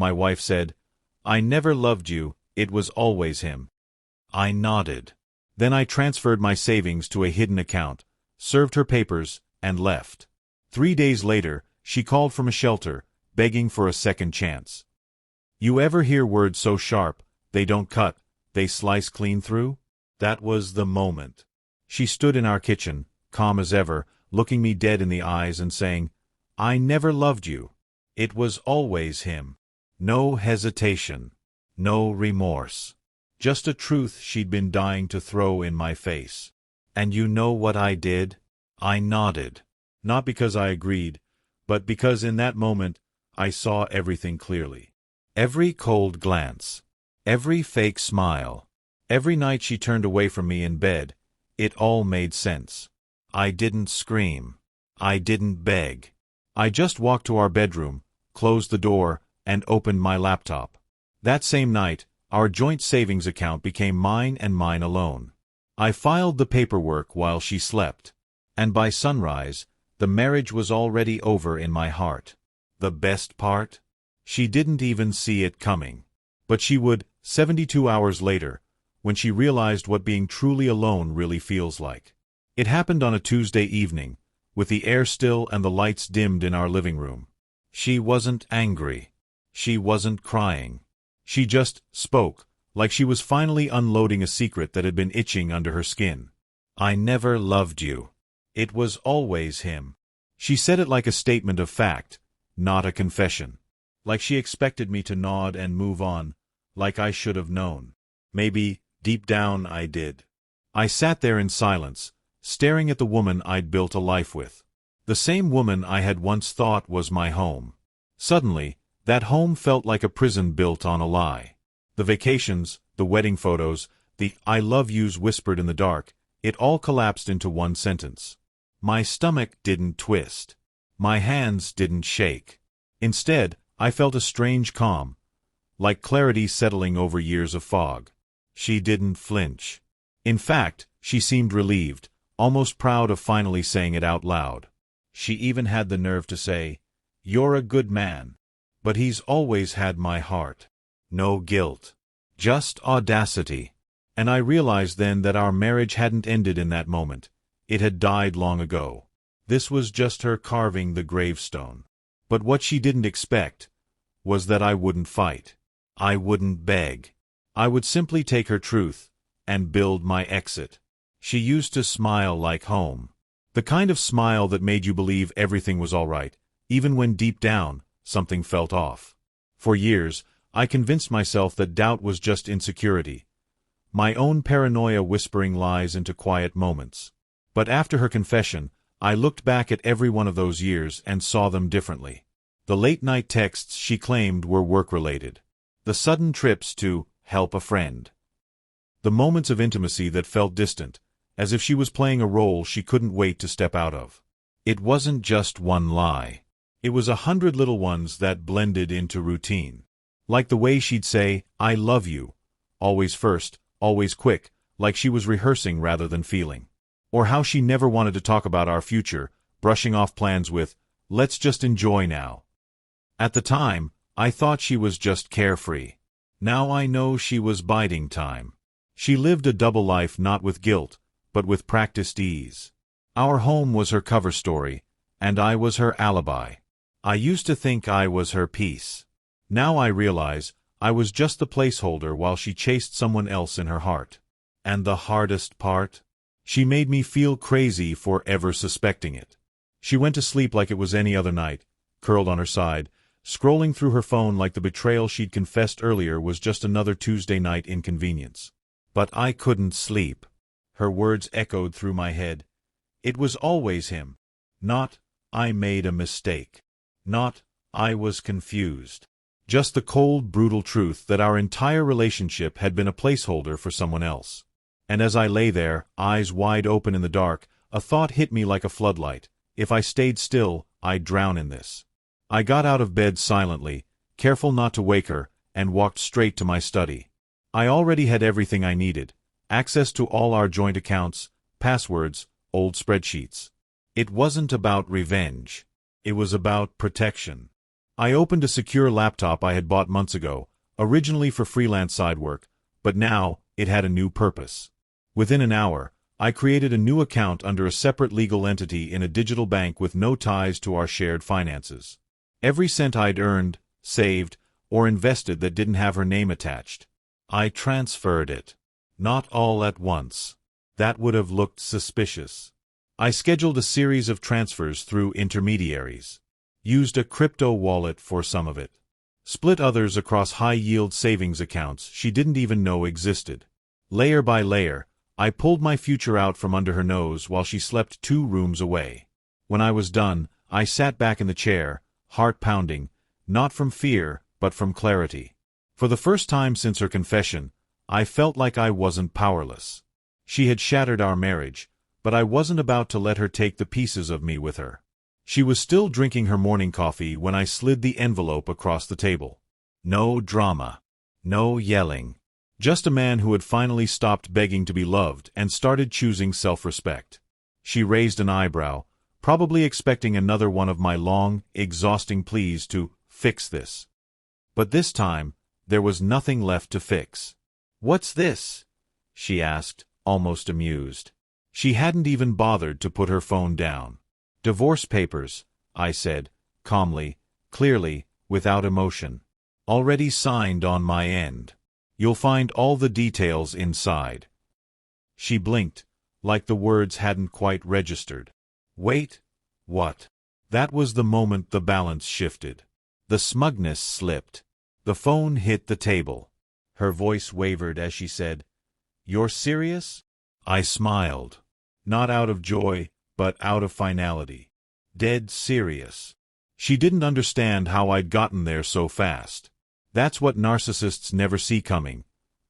my wife said. "I never loved you, it was always him." I nodded. Then I transferred my savings to a hidden account, served her papers, and left. 3 days later, she called from a shelter, begging for a second chance. You ever hear words so sharp, they don't cut, they slice clean through? That was the moment. She stood in our kitchen, calm as ever, looking me dead in the eyes and saying, "I never loved you. It was always him." No hesitation. No remorse. Just a truth she'd been dying to throw in my face. And you know what I did? I nodded. Not because I agreed, but because in that moment I saw everything clearly. Every cold glance. Every fake smile. Every night she turned away from me in bed. It all made sense. I didn't scream. I didn't beg. I just walked to our bedroom, closed the door, and opened my laptop. That same night, our joint savings account became mine and mine alone. I filed the paperwork while she slept. And by sunrise, the marriage was already over in my heart. The best part? She didn't even see it coming. But she would, 72 hours later, when she realized what being truly alone really feels like. It happened on a Tuesday evening, with the air still and the lights dimmed in our living room. She wasn't angry. She wasn't crying. She just spoke, like she was finally unloading a secret that had been itching under her skin. "I never loved you. It was always him." She said it like a statement of fact, not a confession. Like she expected me to nod and move on, like I should have known. Maybe, deep down, I did. I sat there in silence, staring at the woman I'd built a life with. The same woman I had once thought was my home. Suddenly, that home felt like a prison built on a lie. The vacations, the wedding photos, the "I love yous" whispered in the dark, it all collapsed into one sentence. My stomach didn't twist. My hands didn't shake. Instead, I felt a strange calm, like clarity settling over years of fog. She didn't flinch. In fact, she seemed relieved, almost proud of finally saying it out loud. She even had the nerve to say, "You're a good man. But he's always had my heart." No guilt. Just audacity. And I realized then that our marriage hadn't ended in that moment. It had died long ago. This was just her carving the gravestone. But what she didn't expect was that I wouldn't fight. I wouldn't beg. I would simply take her truth and build my exit. She used to smile like home. The kind of smile that made you believe everything was all right, even when deep down, something felt off. For years, I convinced myself that doubt was just insecurity, my own paranoia whispering lies into quiet moments. But after her confession, I looked back at every one of those years and saw them differently. The late-night texts she claimed were work-related. The sudden trips to help a friend. The moments of intimacy that felt distant, as if she was playing a role she couldn't wait to step out of. It wasn't just one lie. It was 100 little ones that blended into routine. Like the way she'd say, "I love you," always first, always quick, like she was rehearsing rather than feeling. Or how she never wanted to talk about our future, brushing off plans with, "Let's just enjoy now." At the time, I thought she was just carefree. Now I know she was biding time. She lived a double life not with guilt, but with practiced ease. Our home was her cover story, and I was her alibi. I used to think I was her peace. Now I realize I was just the placeholder while she chased someone else in her heart. And the hardest part? She made me feel crazy for ever suspecting it. She went to sleep like it was any other night, curled on her side, scrolling through her phone like the betrayal she'd confessed earlier was just another Tuesday night inconvenience. But I couldn't sleep. Her words echoed through my head. It was always him. Not, "I made a mistake." Not, "I was confused." Just the cold, brutal truth that our entire relationship had been a placeholder for someone else. And as I lay there, eyes wide open in the dark, a thought hit me like a floodlight. If I stayed still, I'd drown in this. I got out of bed silently, careful not to wake her, and walked straight to my study. I already had everything I needed, access to all our joint accounts, passwords, old spreadsheets. It wasn't about revenge. It was about protection. I opened a secure laptop I had bought months ago, originally for freelance side work, but now it had a new purpose. Within an hour, I created a new account under a separate legal entity in a digital bank with no ties to our shared finances. Every cent I'd earned, saved, or invested that didn't have her name attached, I transferred it. Not all at once. That would have looked suspicious. I scheduled a series of transfers through intermediaries. Used a crypto wallet for some of it. Split others across high-yield savings accounts she didn't even know existed. Layer by layer, I pulled my future out from under her nose while she slept 2 rooms away. When I was done, I sat back in the chair, heart pounding, not from fear, but from clarity. For the first time since her confession, I felt like I wasn't powerless. She had shattered our marriage, but I wasn't about to let her take the pieces of me with her. She was still drinking her morning coffee when I slid the envelope across the table. No drama. No yelling. Just a man who had finally stopped begging to be loved and started choosing self-respect. She raised an eyebrow, probably expecting another one of my long, exhausting pleas to fix this. But this time, there was nothing left to fix. "What's this?" she asked, almost amused. She hadn't even bothered to put her phone down. "Divorce papers," I said, calmly, clearly, without emotion. "Already signed on my end. You'll find all the details inside." She blinked, like the words hadn't quite registered. "Wait, what?" That was the moment the balance shifted. The smugness slipped. The phone hit the table. Her voice wavered as she said, "You're serious?" I smiled. Not out of joy, but out of finality. Dead serious. She didn't understand how I'd gotten there so fast. That's what narcissists never see coming.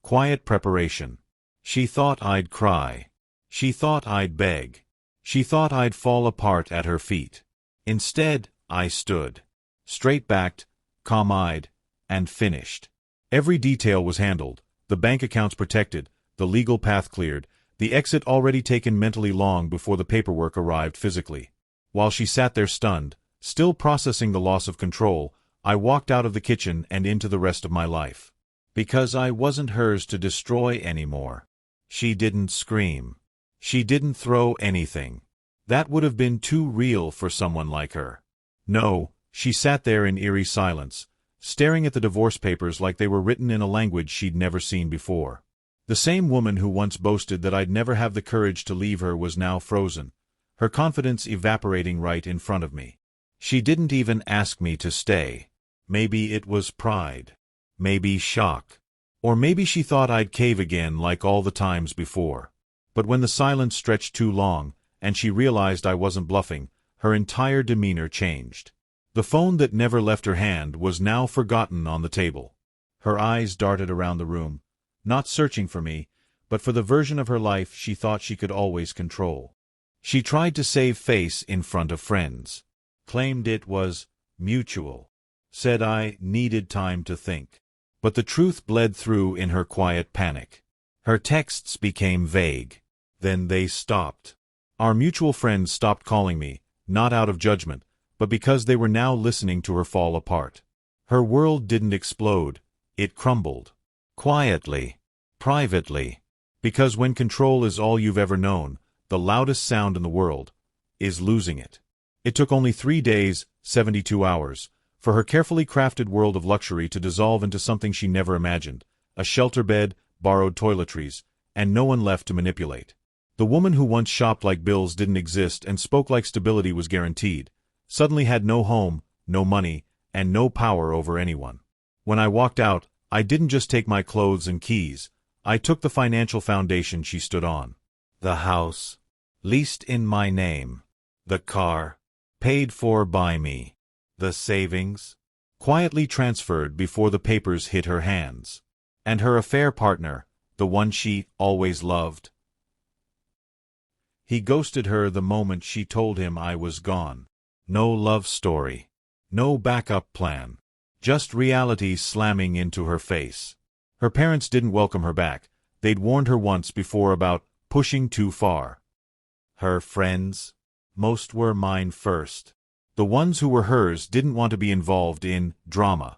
Quiet preparation. She thought I'd cry. She thought I'd beg. She thought I'd fall apart at her feet. Instead, I stood. Straight-backed, calm-eyed, and finished. Every detail was handled, the bank accounts protected, the legal path cleared, the exit already taken mentally long before the paperwork arrived physically. While she sat there stunned, still processing the loss of control, I walked out of the kitchen and into the rest of my life. Because I wasn't hers to destroy anymore. She didn't scream. She didn't throw anything. That would have been too real for someone like her. No, she sat there in eerie silence, staring at the divorce papers like they were written in a language she'd never seen before. The same woman who once boasted that I'd never have the courage to leave her was now frozen, her confidence evaporating right in front of me. She didn't even ask me to stay. Maybe it was pride. Maybe shock. Or maybe she thought I'd cave again like all the times before. But when the silence stretched too long, and she realized I wasn't bluffing, her entire demeanor changed. The phone that never left her hand was now forgotten on the table. Her eyes darted around the room, not searching for me, but for the version of her life she thought she could always control. She tried to save face in front of friends. Claimed it was mutual. Said I needed time to think. But the truth bled through in her quiet panic. Her texts became vague. Then they stopped. Our mutual friends stopped calling me, not out of judgment, but because they were now listening to her fall apart. Her world didn't explode, it crumbled. Quietly. Privately. Because when control is all you've ever known, the loudest sound in the world is losing it. It took only 3 days, 72 hours, for her carefully crafted world of luxury to dissolve into something she never imagined, a shelter bed, borrowed toiletries, and no one left to manipulate. The woman who once shopped like bills didn't exist and spoke like stability was guaranteed, suddenly had no home, no money, and no power over anyone. When I walked out, I didn't just take my clothes and keys, I took the financial foundation she stood on. The house, leased in my name. The car, paid for by me. The savings, quietly transferred before the papers hit her hands. And her affair partner, the one she always loved. He ghosted her the moment she told him I was gone. No love story. No backup plan. Just reality slamming into her face. Her parents didn't welcome her back. They'd warned her once before about pushing too far. Her friends? Most were mine first. The ones who were hers didn't want to be involved in drama.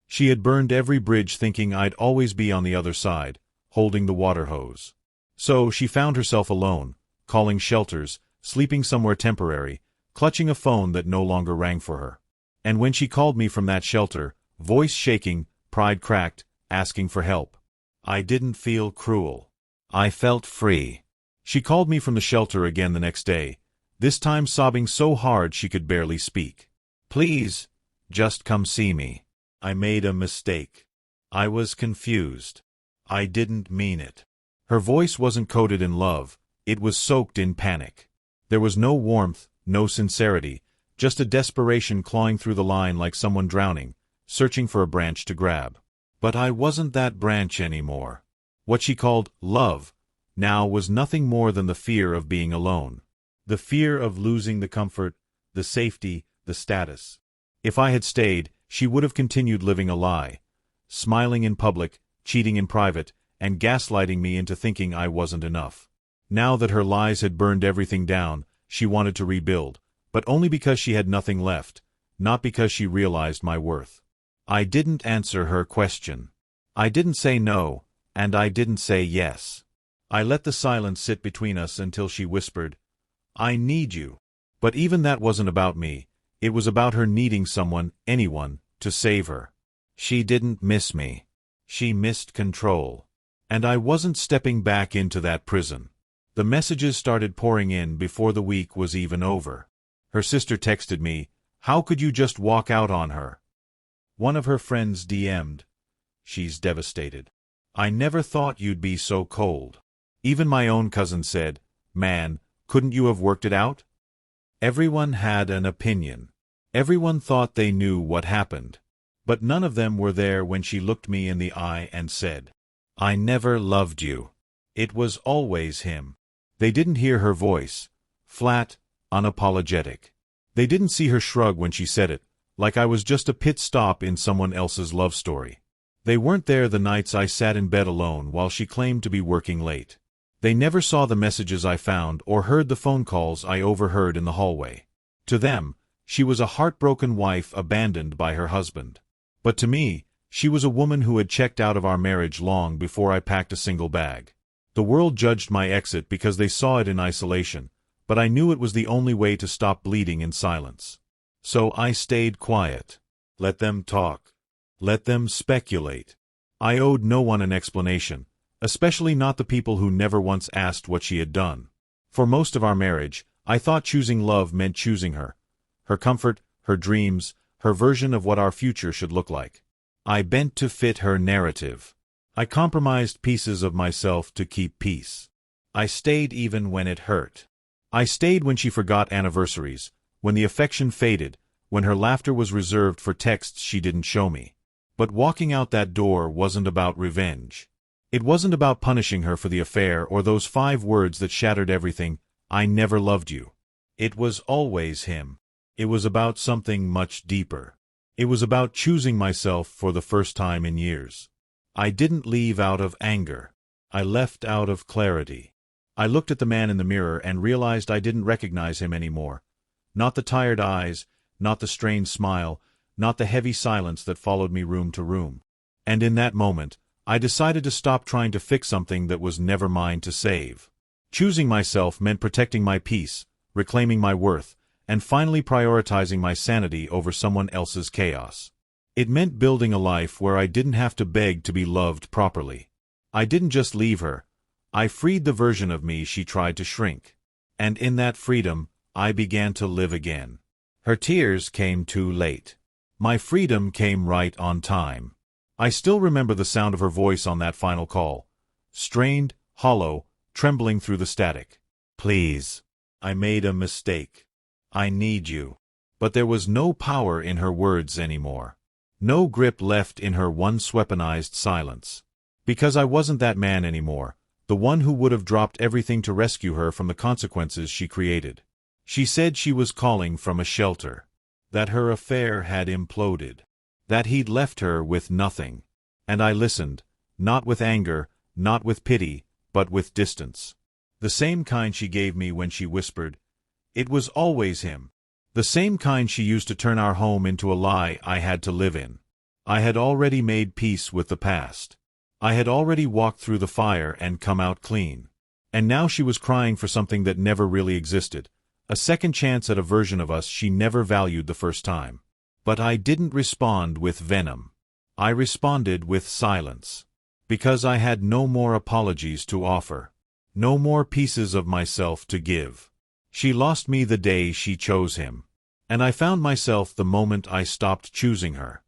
She had burned every bridge thinking I'd always be on the other side, holding the water hose. So she found herself alone, calling shelters, sleeping somewhere temporary, clutching a phone that no longer rang for her. And when she called me from that shelter, voice shaking, pride cracked, asking for help, I didn't feel cruel. I felt free. She called me from the shelter again the next day, this time sobbing so hard she could barely speak. Please, just come see me. I made a mistake. I was confused. I didn't mean it. Her voice wasn't coated in love, it was soaked in panic. There was no warmth, no sincerity, just a desperation clawing through the line like someone drowning, searching for a branch to grab. But I wasn't that branch anymore. What she called love now was nothing more than the fear of being alone. The fear of losing the comfort, the safety, the status. If I had stayed, she would have continued living a lie, smiling in public, cheating in private, and gaslighting me into thinking I wasn't enough. Now that her lies had burned everything down, she wanted to rebuild, but only because she had nothing left, not because she realized my worth. I didn't answer her question. I didn't say no, and I didn't say yes. I let the silence sit between us until she whispered, I need you. But even that wasn't about me. It was about her needing someone, anyone, to save her. She didn't miss me. She missed control. And I wasn't stepping back into that prison. The messages started pouring in before the week was even over. Her sister texted me, how could you just walk out on her? One of her friends DM'd, she's devastated. I never thought you'd be so cold. Even my own cousin said, man, couldn't you have worked it out? Everyone had an opinion. Everyone thought they knew what happened. But none of them were there when she looked me in the eye and said, I never loved you. It was always him. They didn't hear her voice, flat, unapologetic. They didn't see her shrug when she said it, like I was just a pit stop in someone else's love story. They weren't there the nights I sat in bed alone while she claimed to be working late. They never saw the messages I found or heard the phone calls I overheard in the hallway. To them, she was a heartbroken wife abandoned by her husband. But to me, she was a woman who had checked out of our marriage long before I packed a single bag. The world judged my exit because they saw it in isolation, but I knew it was the only way to stop bleeding in silence. So I stayed quiet. Let them talk. Let them speculate. I owed no one an explanation, especially not the people who never once asked what she had done. For most of our marriage, I thought choosing love meant choosing her. Her comfort, her dreams, her version of what our future should look like. I bent to fit her narrative. I compromised pieces of myself to keep peace. I stayed even when it hurt. I stayed when she forgot anniversaries, when the affection faded, when her laughter was reserved for texts she didn't show me. But walking out that door wasn't about revenge. It wasn't about punishing her for the affair or those 5 words that shattered everything, I never loved you. It was always him. It was about something much deeper. It was about choosing myself for the first time in years. I didn't leave out of anger. I left out of clarity. I looked at the man in the mirror and realized I didn't recognize him anymore. Not the tired eyes, not the strained smile, not the heavy silence that followed me room to room. And in that moment, I decided to stop trying to fix something that was never mine to save. Choosing myself meant protecting my peace, reclaiming my worth, and finally prioritizing my sanity over someone else's chaos. It meant building a life where I didn't have to beg to be loved properly. I didn't just leave her. I freed the version of me she tried to shrink. And in that freedom, I began to live again. Her tears came too late. My freedom came right on time. I still remember the sound of her voice on that final call. Strained, hollow, trembling through the static. Please. I made a mistake. I need you. But there was no power in her words anymore. No grip left in her once weaponized silence. Because I wasn't that man anymore, the one who would have dropped everything to rescue her from the consequences she created. She said she was calling from a shelter. That her affair had imploded. That he'd left her with nothing. And I listened, not with anger, not with pity, but with distance. The same kind she gave me when she whispered, "It was always him." The same kind she used to turn our home into a lie I had to live in. I had already made peace with the past. I had already walked through the fire and come out clean. And now she was crying for something that never really existed, a second chance at a version of us she never valued the first time. But I didn't respond with venom. I responded with silence. Because I had no more apologies to offer. No more pieces of myself to give. She lost me the day she chose him. And I found myself the moment I stopped choosing her.